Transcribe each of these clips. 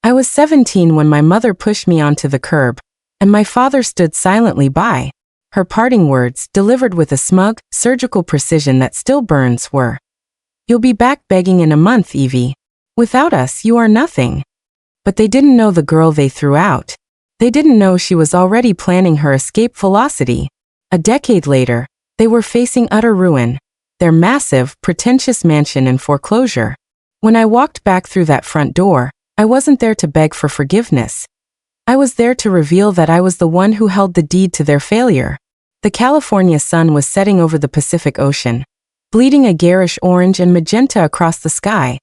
I was 17 when my mother pushed me onto the curb, and my father stood silently by. Her parting words, delivered with a smug, surgical precision that still burns, were, "You'll be back begging in a month, Evie. Without us, you are nothing." But they didn't know the girl they threw out. They didn't know she was already planning her escape velocity. A decade later, they were facing utter ruin, their massive, pretentious mansion in foreclosure. When I walked back through that front door, I wasn't there to beg for forgiveness. I was there to reveal that I was the one who held the deed to their failure. The California sun was setting over the Pacific Ocean, bleeding a garish orange and magenta across the sky.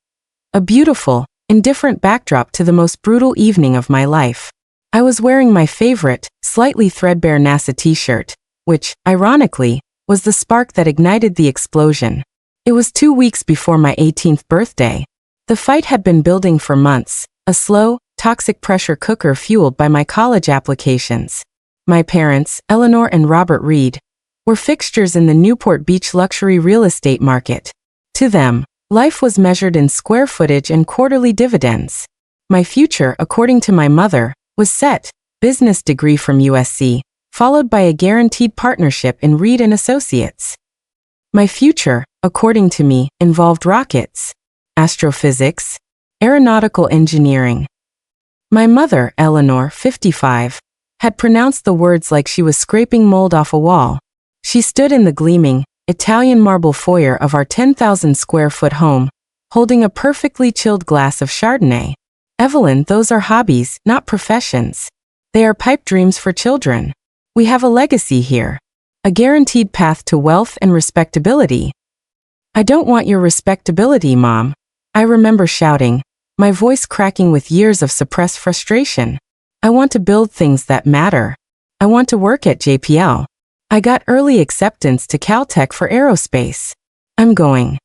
A beautiful, indifferent backdrop to the most brutal evening of my life. I was wearing my favorite, slightly threadbare NASA t-shirt, which, ironically, was the spark that ignited the explosion. It was 2 weeks before my 18th birthday. The fight had been building for months, a slow, toxic pressure cooker fueled by my college applications. My parents, Eleanor and Robert Reed, were fixtures in the Newport Beach luxury real estate market. To them, life was measured in square footage and quarterly dividends. My future, according to my mother, was set: business degree from USC, followed by a guaranteed partnership in Reed and Associates. My future, according to me, involved rockets, astrophysics, aeronautical engineering. My mother, Eleanor, 55, had pronounced the words like she was scraping mold off a wall. She stood in the gleaming, Italian marble foyer of our 10,000 square foot home, holding a perfectly chilled glass of Chardonnay. "Evelyn, those are hobbies, not professions. They are pipe dreams for children. We have a legacy here. A guaranteed path to wealth and respectability." "I don't want your respectability, Mom," I remember shouting, my voice cracking with years of suppressed frustration. "I want to build things that matter. I want to work at JPL. I got early acceptance to Caltech for aerospace. I'm going."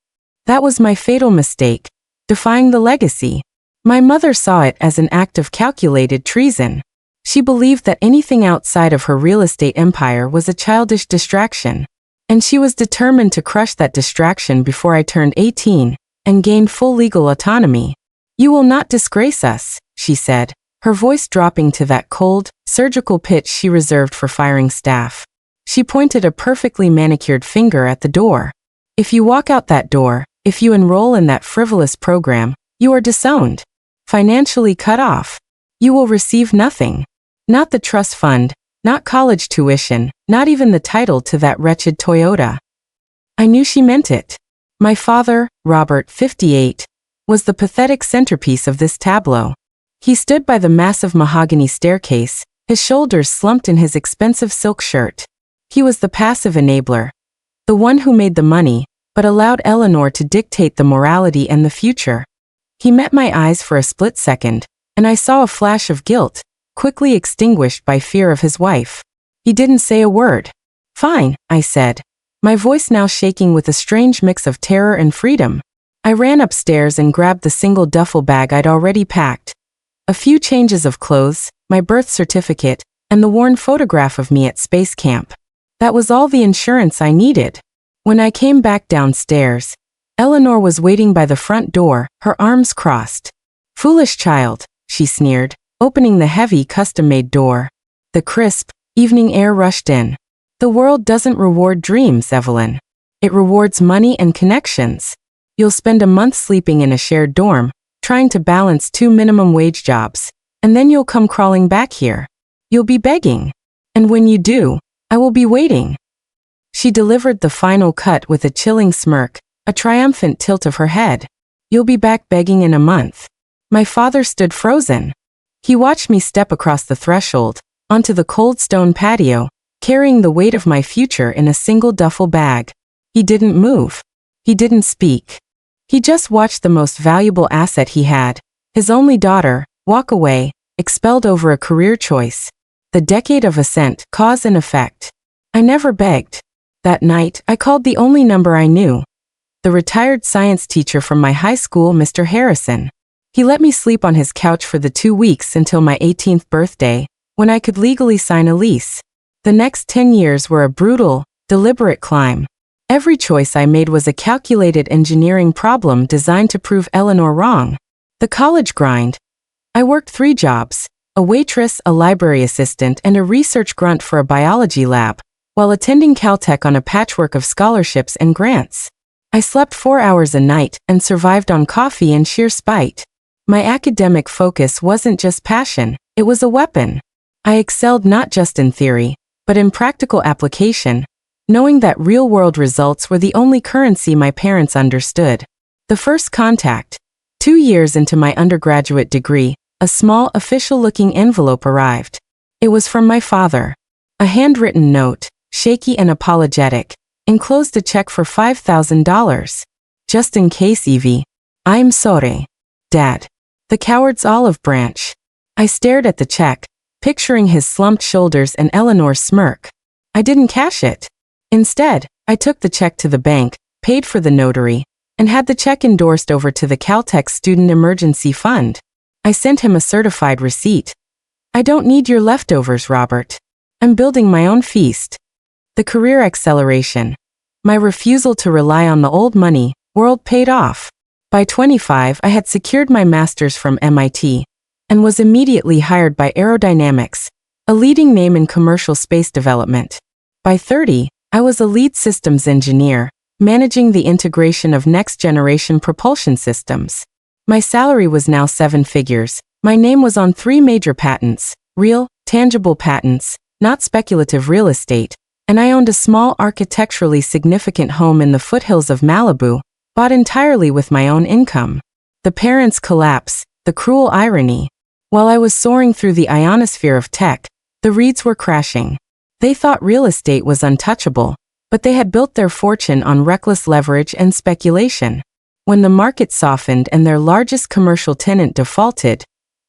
That was my fatal mistake, defying the legacy. My mother saw it as an act of calculated treason. She believed that anything outside of her real estate empire was a childish distraction, and she was determined to crush that distraction before I turned 18 and gained full legal autonomy. "You will not disgrace us," she said, her voice dropping to that cold, surgical pitch she reserved for firing staff. She pointed a perfectly manicured finger at the door. "If you walk out that door, if you enroll in that frivolous program, you are disowned, financially cut off. You will receive nothing. Not the trust fund, not college tuition, not even the title to that wretched Toyota." I knew she meant it. My father, Robert, 58, was the pathetic centerpiece of this tableau. He stood by the massive mahogany staircase, his shoulders slumped in his expensive silk shirt. He was the passive enabler, the one who made the money, but allowed Eleanor to dictate the morality and the future. He met my eyes for a split second, and I saw a flash of guilt, quickly extinguished by fear of his wife. He didn't say a word. "Fine," I said, my voice now shaking with a strange mix of terror and freedom. I ran upstairs and grabbed the single duffel bag I'd already packed. A few changes of clothes, my birth certificate, and the worn photograph of me at space camp. That was all the insurance I needed. When I came back downstairs, Eleanor was waiting by the front door, her arms crossed. "Foolish child," she sneered, opening the heavy, custom-made door. The crisp, evening air rushed in. "The world doesn't reward dreams, Evelyn. It rewards money and connections. You'll spend a month sleeping in a shared dorm, trying to balance 2 minimum wage jobs, and then you'll come crawling back here. You'll be begging. And when you do, I will be waiting." She delivered the final cut with a chilling smirk, a triumphant tilt of her head. "You'll be back begging in a month." My father stood frozen. He watched me step across the threshold, onto the cold stone patio, carrying the weight of my future in a single duffel bag. He didn't move. He didn't speak. He just watched the most valuable asset he had, his only daughter, walk away, expelled over a career choice. The decade of ascent, cause and effect. I never begged. That night, I called the only number I knew. The retired science teacher from my high school, Mr. Harrison. He let me sleep on his couch for the 2 weeks until my 18th birthday, when I could legally sign a lease. The next 10 years were a brutal, deliberate climb. Every choice I made was a calculated engineering problem designed to prove Eleanor wrong. The college grind, I worked 3 jobs: a waitress, a library assistant, and a research grunt for a biology lab, while attending Caltech on a patchwork of scholarships and grants. I slept 4 hours a night and survived on coffee and sheer spite. My academic focus wasn't just passion, it was a weapon. I excelled not just in theory, but in practical application, knowing that real-world results were the only currency my parents understood. The first contact. 2 years into my undergraduate degree, a small, official-looking envelope arrived. It was from my father. A handwritten note, shaky and apologetic, enclosed a check for $5,000. Just in case, Evie. I'm sorry, Dad. The coward's olive branch. I stared at the check, picturing his slumped shoulders and Eleanor's smirk. I didn't cash it. Instead, I took the check to the bank, paid for the notary, and had the check endorsed over to the Caltech Student Emergency Fund. I sent him a certified receipt. I don't need your leftovers, Robert. I'm building my own feast. The career acceleration. My refusal to rely on the old money world paid off. By 25, I had secured my master's from MIT and was immediately hired by Aerodynamics, a leading name in commercial space development. By 30, I was a lead systems engineer, managing the integration of next-generation propulsion systems. My salary was now 7 figures. My name was on 3 major patents, real, tangible patents, not speculative real estate, and I owned a small architecturally significant home in the foothills of Malibu, bought entirely with my own income. The parents' collapse, the cruel irony. While I was soaring through the ionosphere of tech, the REITs were crashing. They thought real estate was untouchable, but they had built their fortune on reckless leverage and speculation. When the market softened and their largest commercial tenant defaulted,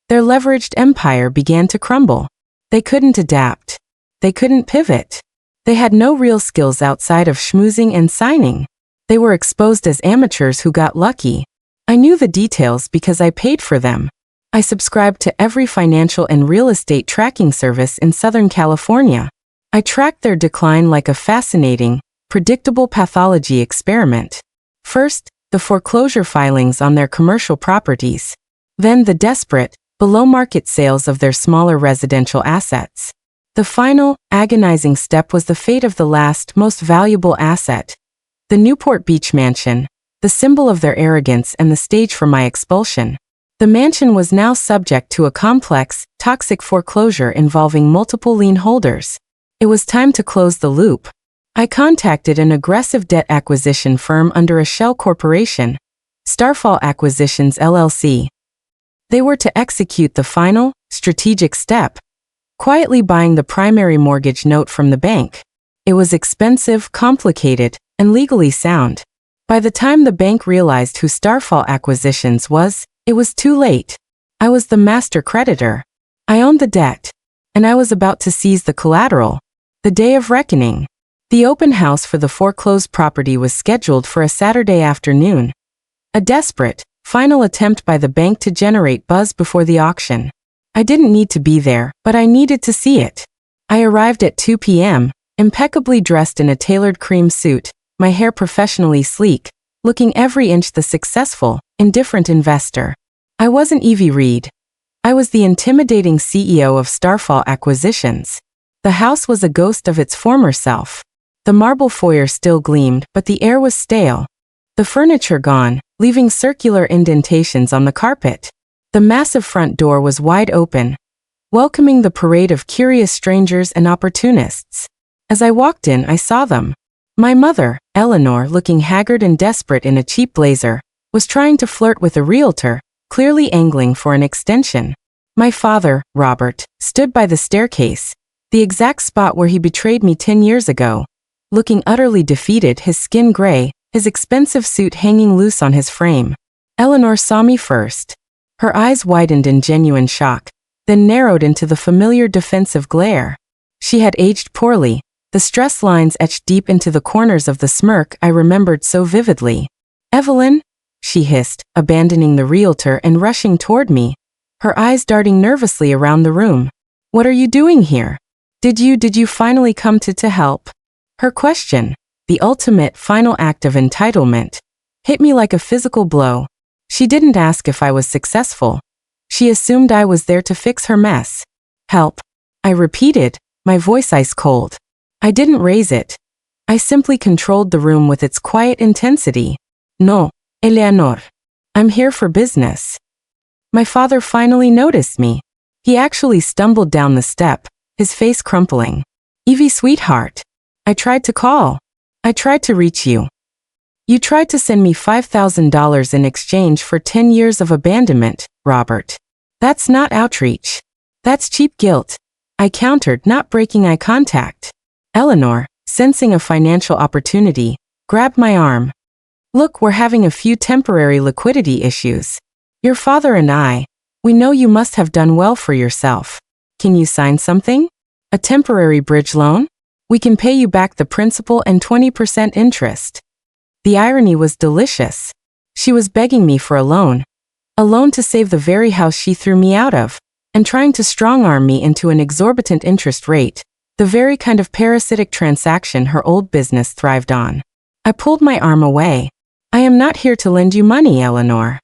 their leveraged empire began to crumble. They couldn't adapt. They couldn't pivot. They had no real skills outside of schmoozing and signing. They were exposed as amateurs who got lucky. I knew the details because I paid for them. I subscribed to every financial and real estate tracking service in Southern California. I tracked their decline like a fascinating, predictable pathology experiment. First, the foreclosure filings on their commercial properties. Then the desperate, below-market sales of their smaller residential assets. The final, agonizing step was the fate of the last, most valuable asset. The Newport Beach mansion, the symbol of their arrogance and the stage for my expulsion. The mansion was now subject to a complex, toxic foreclosure involving multiple lien holders. It was time to close the loop. I contacted an aggressive debt acquisition firm under a shell corporation, Starfall Acquisitions LLC. They were to execute the final, strategic step, quietly buying the primary mortgage note from the bank. It was expensive, complicated, and legally sound. By the time the bank realized who Starfall Acquisitions was, it was too late. I was the master creditor. I owned the debt, and I was about to seize the collateral. The day of reckoning. The open house for the foreclosed property was scheduled for a Saturday afternoon. A desperate, final attempt by the bank to generate buzz before the auction. I didn't need to be there, but I needed to see it. I arrived at 2 p.m., impeccably dressed in a tailored cream suit, my hair professionally sleek, looking every inch the successful, indifferent investor. I wasn't Evie Reed. I was the intimidating CEO of Starfall Acquisitions. The house was a ghost of its former self. The marble foyer still gleamed, but the air was stale. The furniture gone, leaving circular indentations on the carpet. The massive front door was wide open, welcoming the parade of curious strangers and opportunists. As I walked in, I saw them. My mother, Eleanor, looking haggard and desperate in a cheap blazer, was trying to flirt with a realtor, clearly angling for an extension. My father, Robert, stood by the staircase, the exact spot where he betrayed me 10 years ago, looking utterly defeated, his skin gray, his expensive suit hanging loose on his frame. Eleanor saw me first. Her eyes widened in genuine shock, then narrowed into the familiar defensive glare. She had aged poorly, the stress lines etched deep into the corners of the smirk I remembered so vividly. "Evelyn?" she hissed, abandoning the realtor and rushing toward me, her eyes darting nervously around the room. "What are you doing here? Did you finally come to help?" Her question, the ultimate, final act of entitlement, hit me like a physical blow. She didn't ask if I was successful. She assumed I was there to fix her mess. Help, I repeated, my voice ice cold. I didn't raise it. I simply controlled the room with its quiet intensity. No, Eleanor. I'm here for business. My father finally noticed me. He actually stumbled down the step, his face crumpling. Evie, sweetheart. I tried to call. I tried to reach you. You tried to send me $5,000 in exchange for 10 years of abandonment, Robert. That's not outreach. That's cheap guilt. I countered, not breaking eye contact. Eleanor, sensing a financial opportunity, grabbed my arm. Look, we're having a few temporary liquidity issues. Your father and I, we know you must have done well for yourself. Can you sign something? A temporary bridge loan? We can pay you back the principal and 20% interest. The irony was delicious. She was begging me for a loan to save the very house she threw me out of, and trying to strong-arm me into an exorbitant interest rate, the very kind of parasitic transaction her old business thrived on. I pulled my arm away. I am not here to lend you money, Eleanor.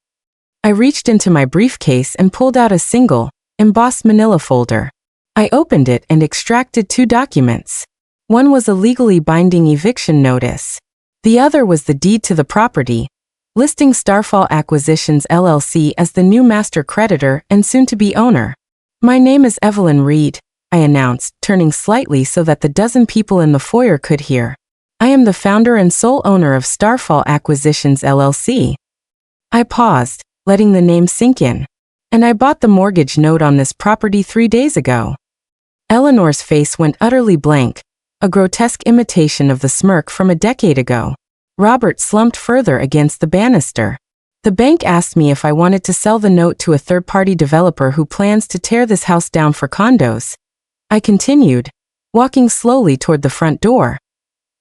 I reached into my briefcase and pulled out a single, embossed manila folder. I opened it and extracted 2 documents. One was a legally binding eviction notice. The other was the deed to the property, listing Starfall Acquisitions LLC as the new master creditor and soon-to-be owner. My name is Evelyn Reed, I announced, turning slightly so that the dozen people in the foyer could hear. I am the founder and sole owner of Starfall Acquisitions LLC. I paused, letting the name sink in. And I bought the mortgage note on this property 3 days ago. Eleanor's face went utterly blank, a grotesque imitation of the smirk from a decade ago. Robert slumped further against the banister. The bank asked me if I wanted to sell the note to a third-party developer who plans to tear this house down for condos. I continued, walking slowly toward the front door.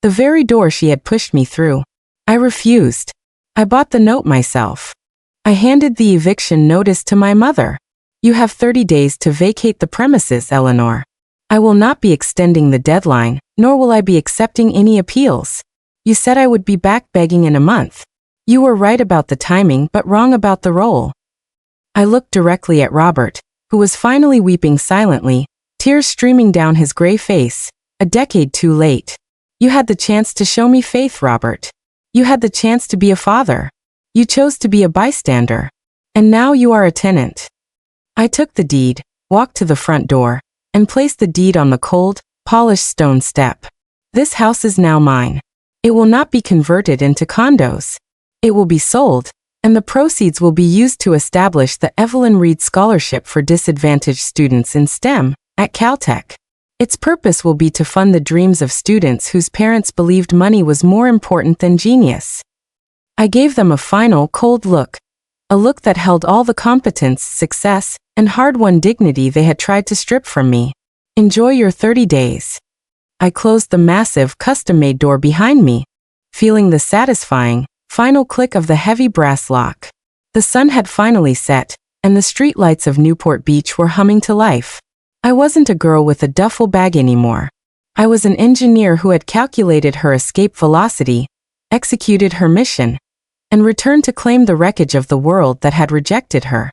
The very door she had pushed me through. I refused. I bought the note myself. I handed the eviction notice to my mother. You have 30 days to vacate the premises, Eleanor. I will not be extending the deadline, nor will I be accepting any appeals. You said I would be back begging in a month. You were right about the timing but wrong about the role. I looked directly at Robert, who was finally weeping silently, tears streaming down his gray face, a decade too late. You had the chance to show me faith, Robert. You had the chance to be a father. You chose to be a bystander. And now you are a tenant. I took the deed, walked to the front door, and placed the deed on the cold, polished stone step. This house is now mine. It will not be converted into condos. It will be sold, and the proceeds will be used to establish the Evelyn Reed Scholarship for Disadvantaged Students in STEM at Caltech. Its purpose will be to fund the dreams of students whose parents believed money was more important than genius. I gave them a final, cold look, a look that held all the competence, success, and hard-won dignity they had tried to strip from me. Enjoy your 30 days. I closed the massive, custom-made door behind me, feeling the satisfying, final click of the heavy brass lock. The sun had finally set, and the streetlights of Newport Beach were humming to life. I wasn't a girl with a duffel bag anymore. I was an engineer who had calculated her escape velocity, executed her mission, and returned to claim the wreckage of the world that had rejected her.